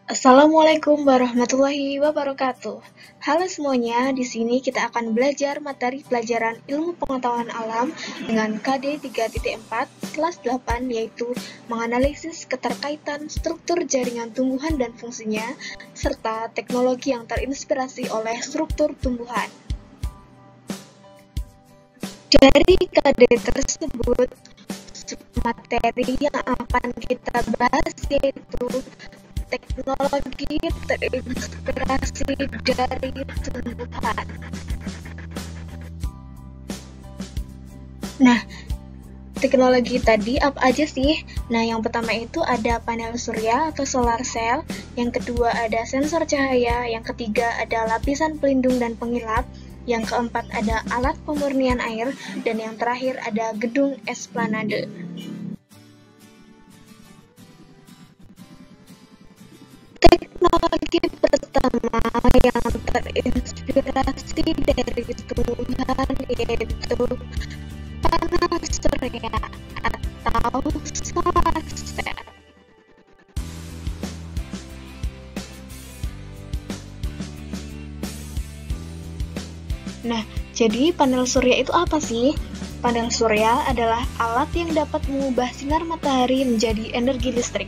Assalamualaikum warahmatullahi wabarakatuh. Halo semuanya, di sini kita akan belajar materi pelajaran Ilmu Pengetahuan Alam dengan KD 3.4 kelas 8, yaitu menganalisis keterkaitan struktur jaringan tumbuhan dan fungsinya serta teknologi yang terinspirasi oleh struktur tumbuhan. Dari KD tersebut, materi yang akan kita bahas yaitu teknologi terinspirasi dari tumbuhan. Nah, teknologi tadi apa aja sih? Nah, yang pertama itu ada panel surya atau solar cell, yang kedua ada sensor cahaya, yang ketiga ada lapisan pelindung dan pengilap, yang keempat ada alat pemurnian air, dan yang terakhir ada gedung esplanade. Teknologi pertama yang terinspirasi dari tumbuhan yaitu panel surya atau solar cell. Nah, jadi panel surya itu apa sih? Panel surya adalah alat yang dapat mengubah sinar matahari menjadi energi listrik.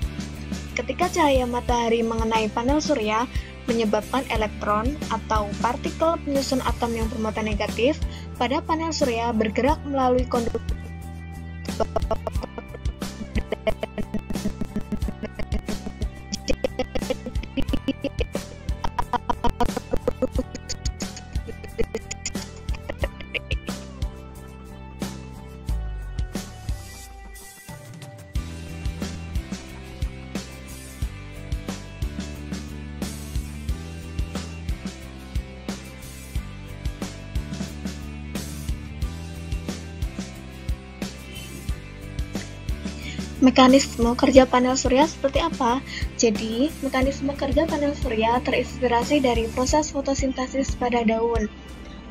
Ketika cahaya matahari mengenai panel surya, menyebabkan elektron atau partikel penyusun atom yang bermuatan negatif pada panel surya bergerak melalui konduktor Mekanisme kerja panel surya seperti apa? Jadi, mekanisme kerja panel surya terinspirasi dari proses fotosintesis pada daun.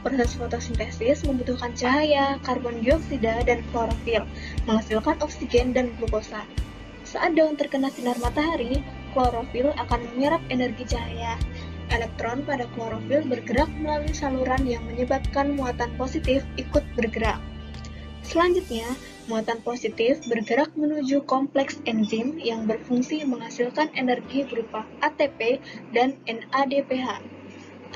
Proses fotosintesis membutuhkan cahaya, karbon dioksida, dan klorofil, menghasilkan oksigen dan glukosa. Saat daun terkena sinar matahari, klorofil akan menyerap energi cahaya. Elektron pada klorofil bergerak melalui saluran yang menyebabkan muatan positif ikut bergerak. Selanjutnya, muatan positif bergerak menuju kompleks enzim yang berfungsi menghasilkan energi berupa ATP dan NADPH.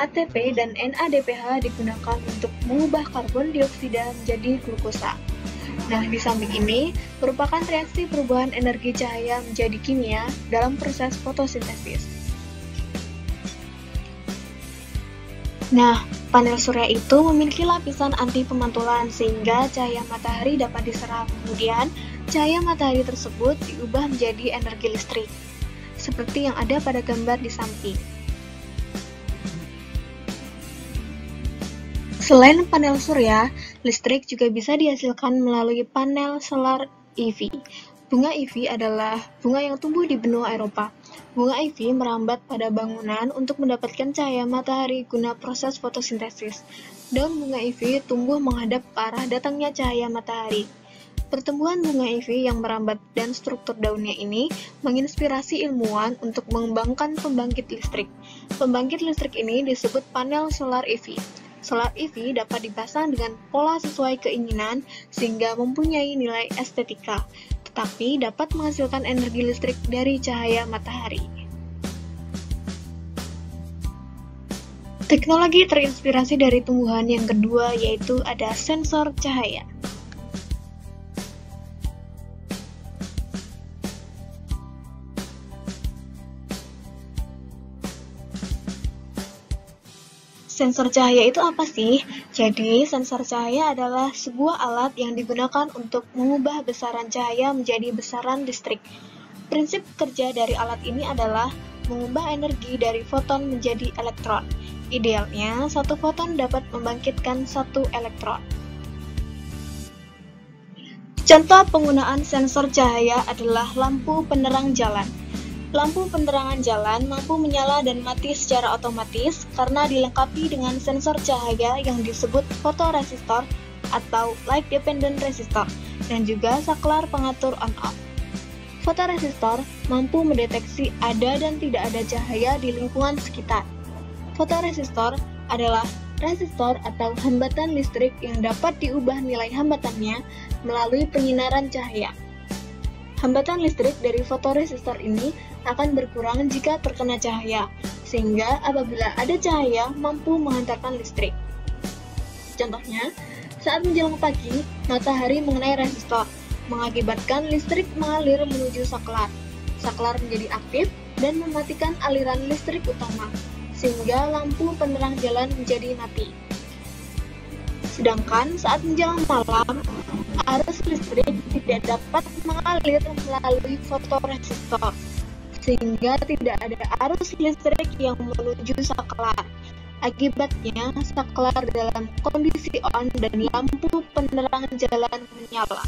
ATP dan NADPH digunakan untuk mengubah karbon dioksida menjadi glukosa. Nah, di samping ini merupakan reaksi perubahan energi cahaya menjadi kimia dalam proses fotosintesis. Nah, panel surya itu memiliki lapisan anti pemantulan sehingga cahaya matahari dapat diserap. Kemudian, cahaya matahari tersebut diubah menjadi energi listrik, seperti yang ada pada gambar di samping. Selain panel surya, listrik juga bisa dihasilkan melalui panel solar EV. Bunga EV adalah bunga yang tumbuh di benua Eropa. Bunga EV merambat pada bangunan untuk mendapatkan cahaya matahari guna proses fotosintesis. Daun bunga EV tumbuh menghadap ke arah datangnya cahaya matahari. Pertumbuhan bunga EV yang merambat dan struktur daunnya ini menginspirasi ilmuwan untuk mengembangkan pembangkit listrik. Pembangkit listrik ini disebut panel solar EV. Solar EV dapat dipasang dengan pola sesuai keinginan sehingga mempunyai nilai estetika, tetapi dapat menghasilkan energi listrik dari cahaya matahari. Teknologi terinspirasi dari tumbuhan yang kedua yaitu ada sensor cahaya. Sensor cahaya itu apa sih? Jadi, sensor cahaya adalah sebuah alat yang digunakan untuk mengubah besaran cahaya menjadi besaran listrik. Prinsip kerja dari alat ini adalah mengubah energi dari foton menjadi elektron. Idealnya, satu foton dapat membangkitkan satu elektron. Contoh penggunaan sensor cahaya adalah lampu penerang jalan. Lampu penerangan jalan mampu menyala dan mati secara otomatis karena dilengkapi dengan sensor cahaya yang disebut fotoresistor atau light dependent resistor dan juga saklar pengatur on-off. Fotoresistor mampu mendeteksi ada dan tidak ada cahaya di lingkungan sekitar. Fotoresistor adalah resistor atau hambatan listrik yang dapat diubah nilai hambatannya melalui penyinaran cahaya. Hambatan listrik dari fotoresistor ini akan berkurang jika terkena cahaya, sehingga apabila ada cahaya mampu menghantarkan listrik. Contohnya, saat menjelang pagi, matahari mengenai resistor, mengakibatkan listrik mengalir menuju saklar. Saklar menjadi aktif dan mematikan aliran listrik utama, sehingga lampu penerang jalan menjadi mati. Sedangkan saat menjelang malam, arus listrik tidak dapat mengalir melalui fotoresistor, sehingga tidak ada arus listrik yang menuju saklar. Akibatnya, saklar dalam kondisi on dan lampu penerang jalan menyala.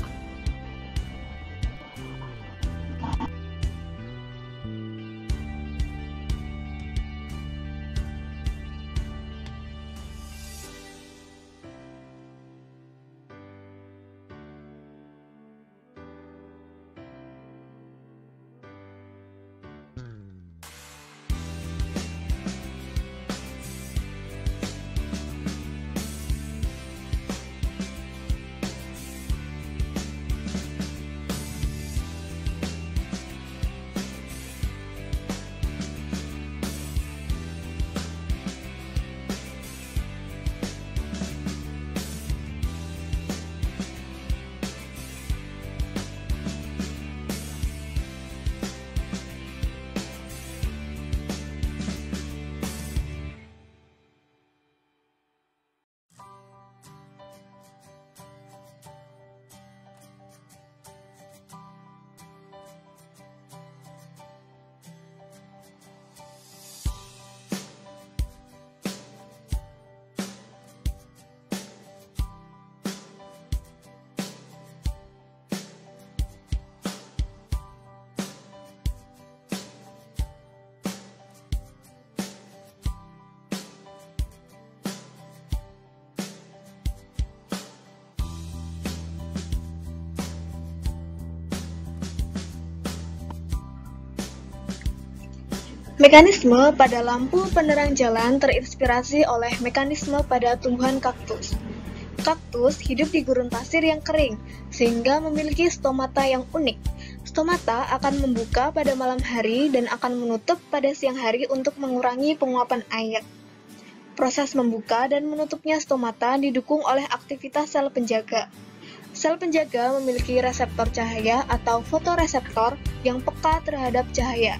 Mekanisme pada lampu penerang jalan terinspirasi oleh mekanisme pada tumbuhan kaktus. Kaktus hidup di gurun pasir yang kering, sehingga memiliki stomata yang unik. Stomata akan membuka pada malam hari dan akan menutup pada siang hari untuk mengurangi penguapan air. Proses membuka dan menutupnya stomata didukung oleh aktivitas sel penjaga. Sel penjaga memiliki reseptor cahaya atau fotoreseptor yang peka terhadap cahaya.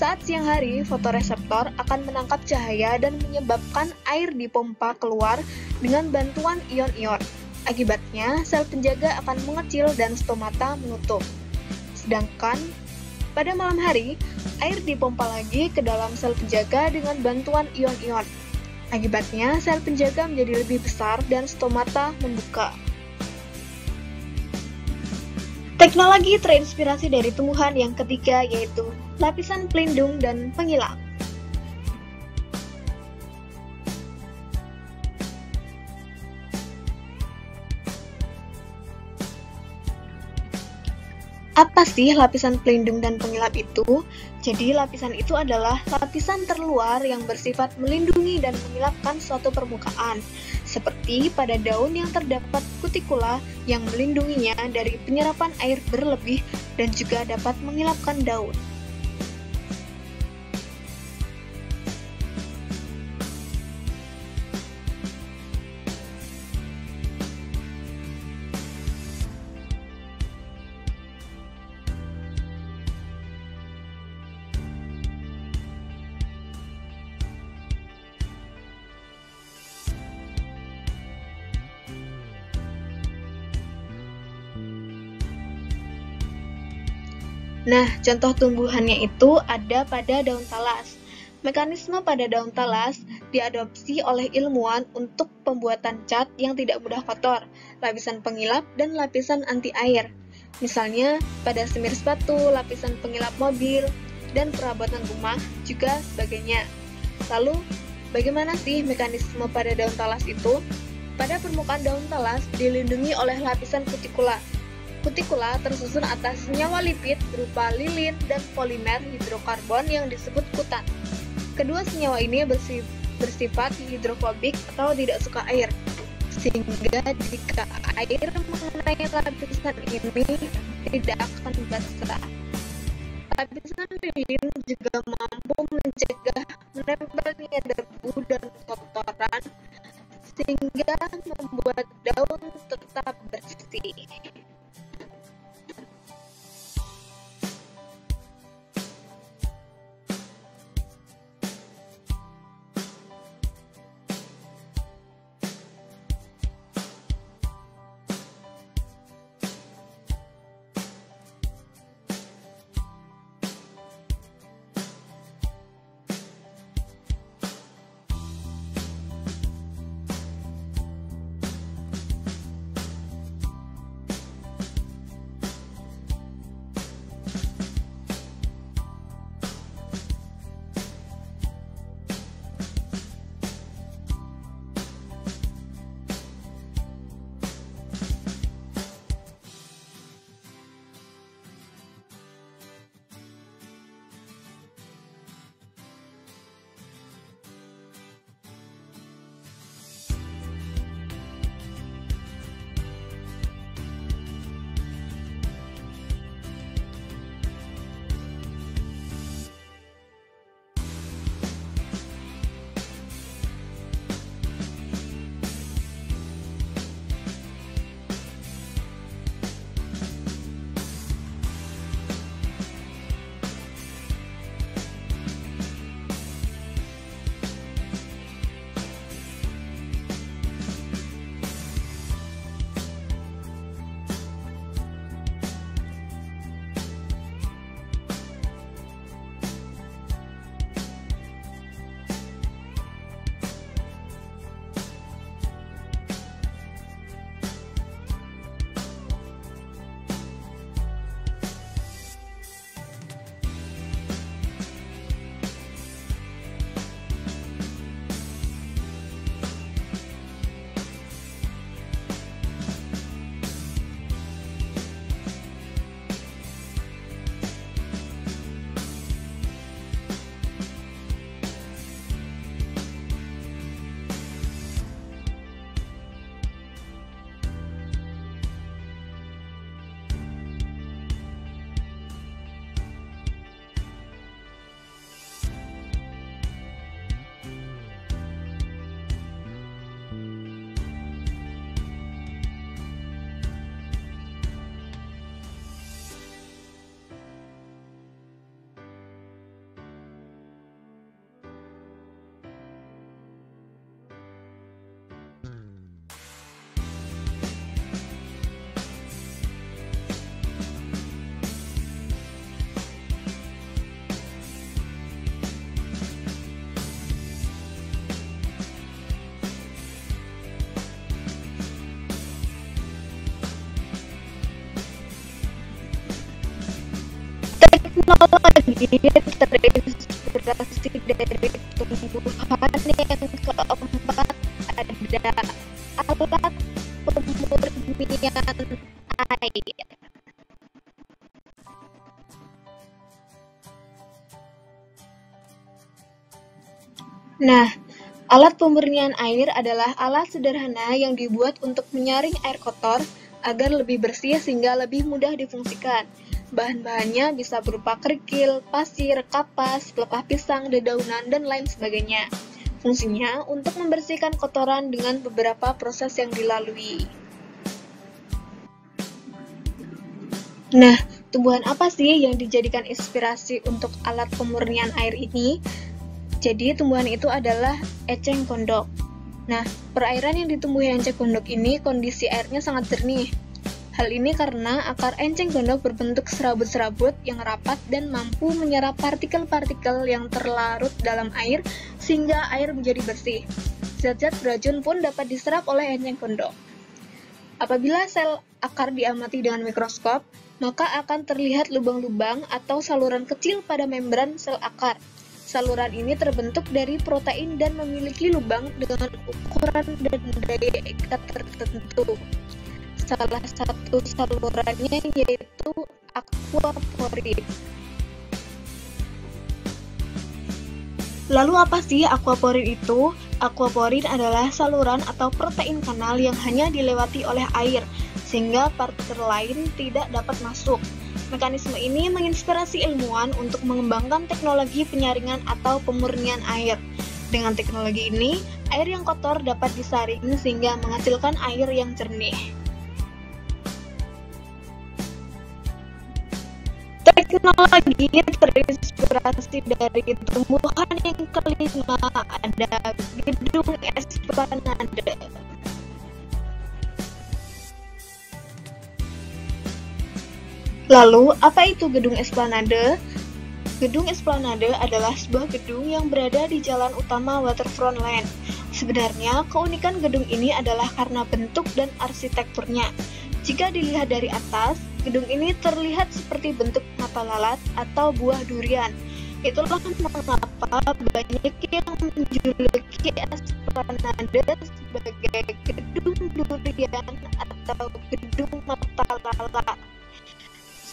Saat siang hari, fotoreseptor akan menangkap cahaya dan menyebabkan air dipompa keluar dengan bantuan ion-ion. Akibatnya, sel penjaga akan mengecil dan stomata menutup. Sedangkan, pada malam hari, air dipompa lagi ke dalam sel penjaga dengan bantuan ion-ion. Akibatnya, sel penjaga menjadi lebih besar dan stomata membuka. Teknologi terinspirasi dari tumbuhan yang ketiga, yaitu lapisan pelindung dan pengilap. Apa sih lapisan pelindung dan pengilap itu? Jadi, lapisan itu adalah lapisan terluar yang bersifat melindungi dan mengilapkan suatu permukaan, seperti pada daun yang terdapat kutikula yang melindunginya dari penyerapan air berlebih dan juga dapat mengilapkan daun. Nah, contoh tumbuhannya itu ada pada daun talas. Mekanisme pada daun talas diadopsi oleh ilmuwan untuk pembuatan cat yang tidak mudah kotor, lapisan pengilap, dan lapisan anti air. Misalnya, pada semir sepatu, lapisan pengilap mobil, dan perabotan rumah, juga sebagainya. Lalu, bagaimana sih mekanisme pada daun talas itu? Pada permukaan daun talas dilindungi oleh lapisan kutikula. Kutikula tersusun atas senyawa lipid berupa lilin dan polimer hidrokarbon yang disebut kutan. Kedua senyawa ini bersifat hidrofobik atau tidak suka air, sehingga jika air mengenai lapisan ini tidak akan basah. Lapisan lilin juga mampu mencegah menempelnya debu dan kotoran, sehingga membuat daun tetap bersih. Teknologi terinspirasi dari tumbuhan. Yang keempat ada alat pemurnian air. Nah, alat pemurnian air adalah alat sederhana yang dibuat untuk menyaring air kotor agar lebih bersih sehingga lebih mudah difungsikan. Bahan-bahannya bisa berupa kerikil, pasir, kapas, pelepah pisang, dedaunan, dan lain sebagainya. Fungsinya untuk membersihkan kotoran dengan beberapa proses yang dilalui. Nah, tumbuhan apa sih yang dijadikan inspirasi untuk alat pemurnian air ini? Jadi, tumbuhan itu adalah eceng gondok. Nah, perairan yang ditumbuhi eceng gondok ini kondisi airnya sangat jernih. Hal ini karena akar eceng gondok berbentuk serabut-serabut yang rapat dan mampu menyerap partikel-partikel yang terlarut dalam air sehingga air menjadi bersih. Zat-zat beracun pun dapat diserap oleh eceng gondok. Apabila sel akar diamati dengan mikroskop, maka akan terlihat lubang-lubang atau saluran kecil pada membran sel akar. Saluran ini terbentuk dari protein dan memiliki lubang dengan ukuran dan daya ikat tertentu. salah satu salurannya yaitu aquaporin. Lalu apa sih aquaporin itu? Aquaporin adalah saluran atau protein kanal yang hanya dilewati oleh air, sehingga partikel lain tidak dapat masuk. Mekanisme ini menginspirasi ilmuwan untuk mengembangkan teknologi penyaringan atau pemurnian air. Dengan teknologi ini, air yang kotor dapat disaring sehingga menghasilkan air yang jernih. Teknologi terinspirasi dari tumbuhan yang kelima ada gedung esplanade. Lalu, apa itu gedung esplanade? Gedung esplanade adalah sebuah gedung yang berada di jalan utama Waterfront Land. Sebenarnya, keunikan gedung ini adalah karena bentuk dan arsitekturnya. Jika dilihat dari atas, gedung ini terlihat seperti bentuk mata lalat atau buah durian. Itulah mengapa banyak yang menjuluki esplanade sebagai gedung durian atau gedung mata lalat.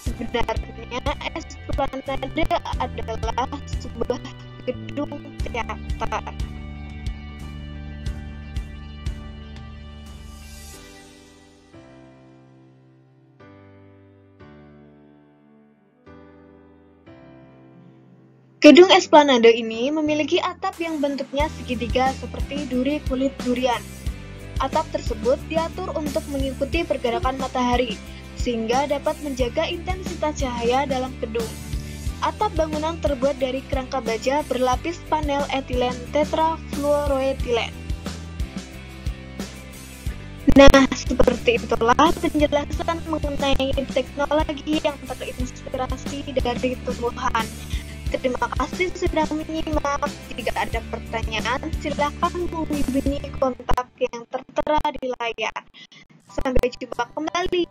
Sebenarnya esplanade adalah sebuah gedung teater. Gedung esplanade ini memiliki atap yang bentuknya segitiga seperti duri kulit durian. Atap tersebut diatur untuk mengikuti pergerakan matahari, sehingga dapat menjaga intensitas cahaya dalam gedung. Atap bangunan terbuat dari kerangka baja berlapis panel etilen tetrafluoroetilen. Nah, seperti itulah penjelasan mengenai teknologi yang terinspirasi dari tumbuhan. Terima kasih sudah menyimak. Jika ada pertanyaan, silakan menghubungi kontak yang tertera di layar. Sampai jumpa kembali.